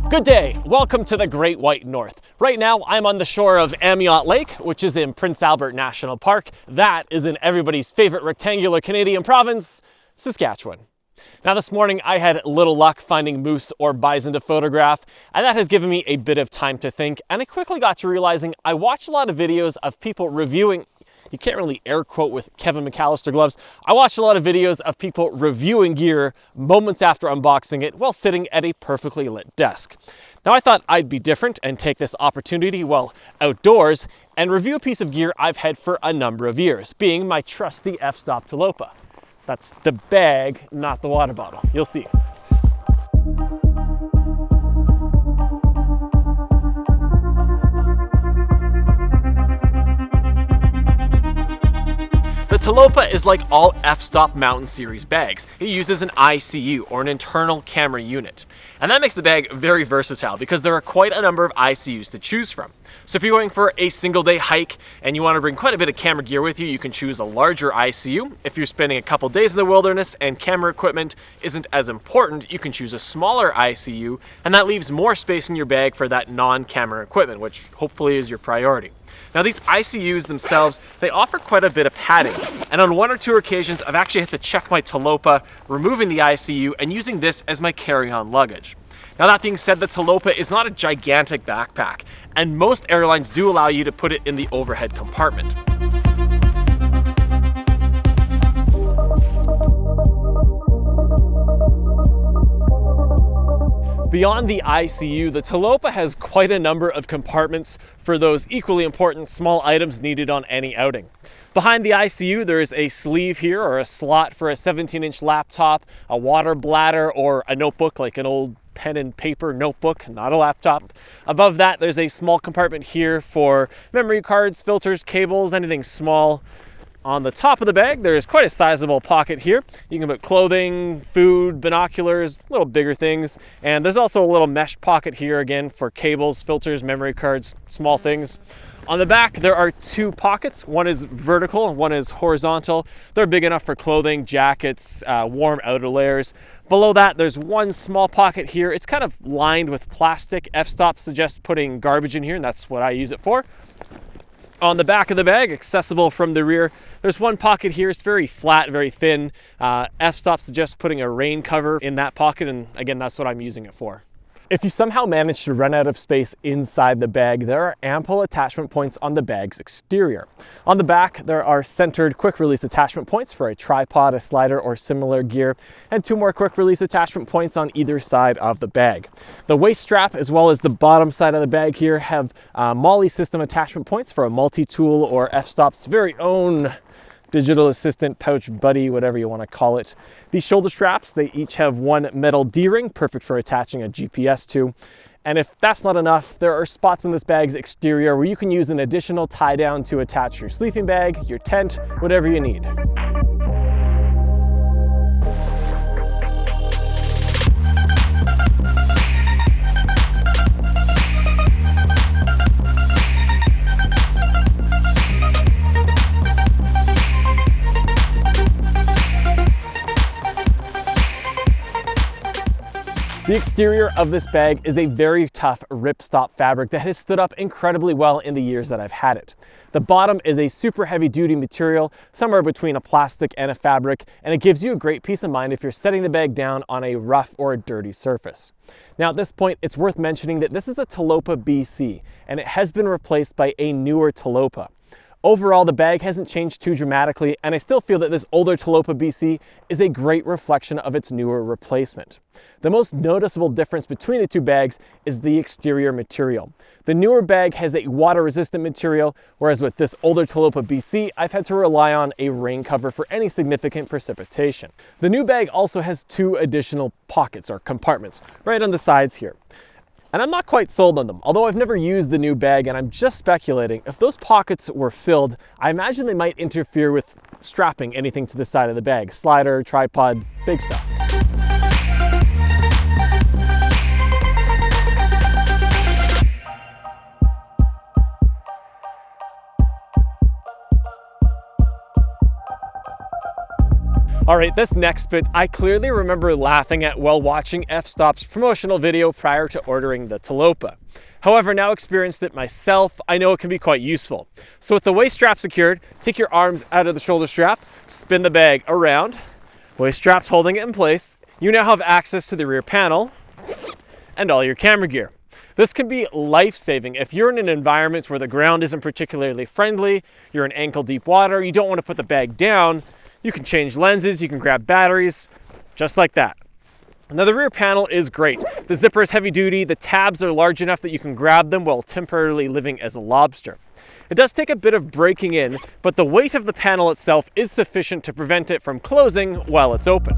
Good day, welcome to the Great White North. Right now I'm on the shore of Amiot Lake, which is in Prince Albert National Park. That is in everybody's favorite rectangular Canadian province, Saskatchewan. Now this morning I had little luck finding moose or bison to photograph, and that has given me a bit of time to think, and I quickly got to realizing I watched a lot of videos of people reviewing. You can't really air quote with Kevin McAllister gloves. I watched a lot of videos of people reviewing gear moments after unboxing it while sitting at a perfectly lit desk. Now I thought I'd be different and take this opportunity while outdoors and review a piece of gear I've had for a number of years, being my trusty F-Stop Tilopa. That's the bag, not the water bottle. You'll see. The Tilopa is like all F-Stop Mountain Series bags. It uses an ICU, or an internal camera unit. And that makes the bag very versatile because there are quite a number of ICUs to choose from. So if you're going for a single day hike and you want to bring quite a bit of camera gear with you, you can choose a larger ICU. If you're spending a couple days in the wilderness and camera equipment isn't as important, you can choose a smaller ICU, and that leaves more space in your bag for that non-camera equipment, which hopefully is your priority. Now these ICUs themselves, they offer quite a bit of padding, and on one or two occasions I've actually had to check my Tilopa, removing the ICU and using this as my carry-on luggage. Now that being said, the Tilopa is not a gigantic backpack, and most airlines do allow you to put it in the overhead compartment. Beyond the ICU, the Tilopa has quite a number of compartments for those equally important small items needed on any outing. Behind the ICU, there is a sleeve here, or a slot for a 17-inch laptop, a water bladder, or a notebook, like an old pen and paper notebook, not a laptop. Above that, there's a small compartment here for memory cards, filters, cables, anything small. On the top of the bag, there is quite a sizable pocket here. You can put clothing, food, binoculars, little bigger things. And there's also a little mesh pocket here again for cables, filters, memory cards, small things. On the back, there are two pockets. One is vertical, one is horizontal. They're big enough for clothing, jackets, warm outer layers. Below that, there's one small pocket here. It's kind of lined with plastic. F-Stop suggests putting garbage in here, and that's what I use it for. On the back of the bag, accessible from the rear, there's one pocket here. It's very flat, very thin. F-Stop suggests putting a rain cover in that pocket, and again, that's what I'm using it for. If you somehow manage to run out of space inside the bag, there are ample attachment points on the bag's exterior. On the back, there are centered quick release attachment points for a tripod, a slider, or similar gear, and two more quick release attachment points on either side of the bag. The waist strap, as well as the bottom side of the bag here, have MOLLE system attachment points for a multi-tool or F-Stop's very own digital assistant, pouch, buddy, whatever you want to call it. These shoulder straps, they each have one metal D-ring, perfect for attaching a GPS to. And if that's not enough, there are spots in this bag's exterior where you can use an additional tie down to attach your sleeping bag, your tent, whatever you need. The exterior of this bag is a very tough Ripstop fabric that has stood up incredibly well in the years that I've had it. The bottom is a super heavy duty material, somewhere between a plastic and a fabric, and it gives you a great peace of mind if you're setting the bag down on a rough or a dirty surface. Now at this point, it's worth mentioning that this is a Tilopa BC, and it has been replaced by a newer Tilopa. Overall, the bag hasn't changed too dramatically, and I still feel that this older Tilopa BC is a great reflection of its newer replacement. The most noticeable difference between the two bags is the exterior material. The newer bag has a water-resistant material, whereas with this older Tilopa BC, I've had to rely on a rain cover for any significant precipitation. The new bag also has two additional pockets or compartments right on the sides here. And I'm not quite sold on them. Although I've never used the new bag and I'm just speculating, if those pockets were filled, I imagine they might interfere with strapping anything to the side of the bag. Slider, tripod, big stuff. All right, this next bit, I clearly remember laughing at while watching F-Stop's promotional video prior to ordering the Tilopa. However, now experienced it myself, I know it can be quite useful. So with the waist strap secured, take your arms out of the shoulder strap, spin the bag around, waist straps holding it in place. You now have access to the rear panel and all your camera gear. This can be life-saving if you're in an environment where the ground isn't particularly friendly, you're in ankle-deep water, you don't want to put the bag down. You can change lenses, you can grab batteries, just like that. Now the rear panel is great. The zipper is heavy duty, the tabs are large enough that you can grab them while temporarily living as a lobster. It does take a bit of breaking in, but the weight of the panel itself is sufficient to prevent it from closing while it's open.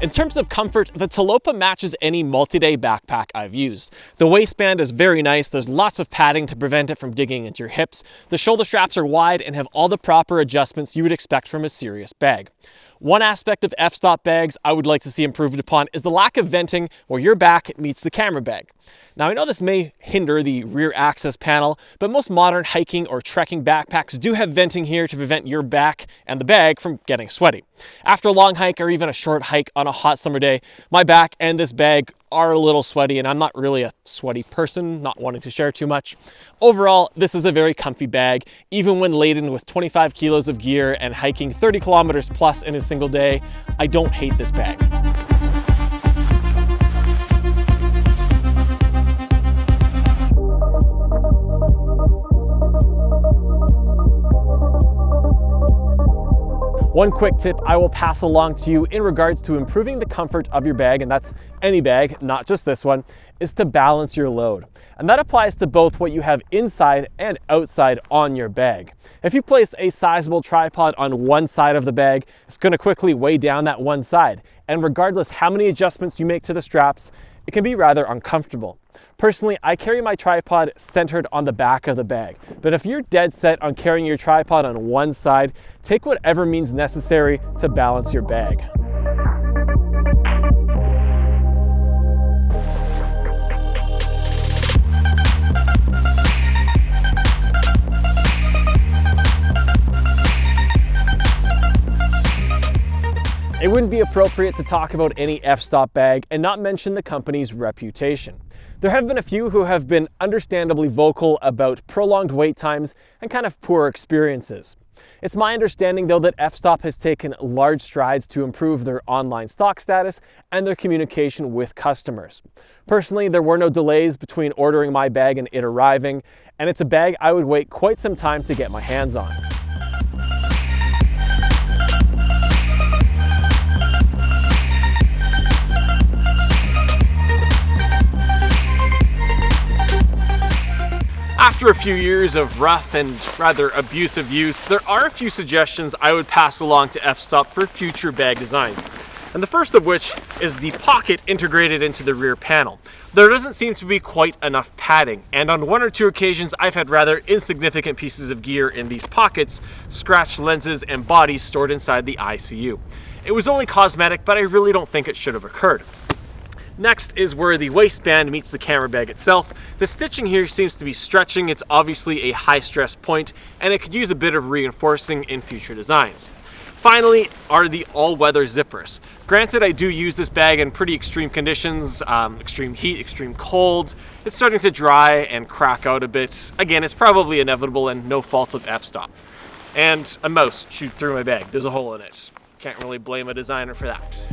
In terms of comfort, the Tilopa matches any multi-day backpack I've used. The waistband is very nice, there's lots of padding to prevent it from digging into your hips. The shoulder straps are wide and have all the proper adjustments you would expect from a serious bag. One aspect of F-Stop bags I would like to see improved upon is the lack of venting where your back meets the camera bag. Now I know this may hinder the rear access panel, but most modern hiking or trekking backpacks do have venting here to prevent your back and the bag from getting sweaty. After a long hike or even a short hike on a hot summer day, my back and this bag are a little sweaty, and I'm not really a sweaty person, not wanting to share too much. Overall, this is a very comfy bag, even when laden with 25 kilos of gear and hiking 30 kilometers plus in a single day. I don't hate this bag. One quick tip I will pass along to you in regards to improving the comfort of your bag, and that's any bag, not just this one, is to balance your load. And that applies to both what you have inside and outside on your bag. If you place a sizable tripod on one side of the bag, it's going to quickly weigh down that one side. And regardless how many adjustments you make to the straps, it can be rather uncomfortable. Personally, I carry my tripod centered on the back of the bag. But if you're dead set on carrying your tripod on one side, take whatever means necessary to balance your bag. It wouldn't be appropriate to talk about any F-Stop bag and not mention the company's reputation. There have been a few who have been understandably vocal about prolonged wait times and kind of poor experiences. It's my understanding though that F-Stop has taken large strides to improve their online stock status and their communication with customers. Personally, there were no delays between ordering my bag and it arriving, and it's a bag I would wait quite some time to get my hands on. After a few years of rough and rather abusive use, there are a few suggestions I would pass along to F-Stop for future bag designs. And the first of which is the pocket integrated into the rear panel. There doesn't seem to be quite enough padding, and on one or two occasions I've had rather insignificant pieces of gear in these pockets, scratched lenses and bodies stored inside the ICU. It was only cosmetic, but I really don't think it should have occurred. Next is where the waistband meets the camera bag itself. The stitching here seems to be stretching. It's obviously a high stress point and it could use a bit of reinforcing in future designs. Finally are the all-weather zippers. Granted, I do use this bag in pretty extreme conditions, extreme heat, extreme cold. It's starting to dry and crack out a bit. Again, it's probably inevitable and no fault of F-Stop. And a mouse chewed through my bag. There's a hole in it. Can't really blame a designer for that.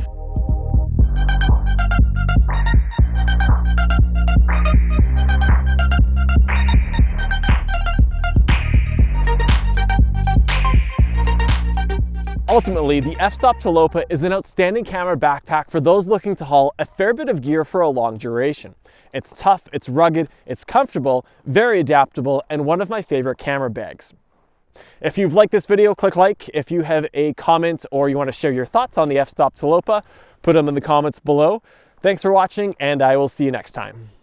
Ultimately, the f-stop Tilopa is an outstanding camera backpack for those looking to haul a fair bit of gear for a long duration. It's tough, it's rugged, it's comfortable, very adaptable, and one of my favorite camera bags. If you've liked this video, click like. If you have a comment or you want to share your thoughts on the f-stop Tilopa, put them in the comments below. Thanks for watching, and I will see you next time.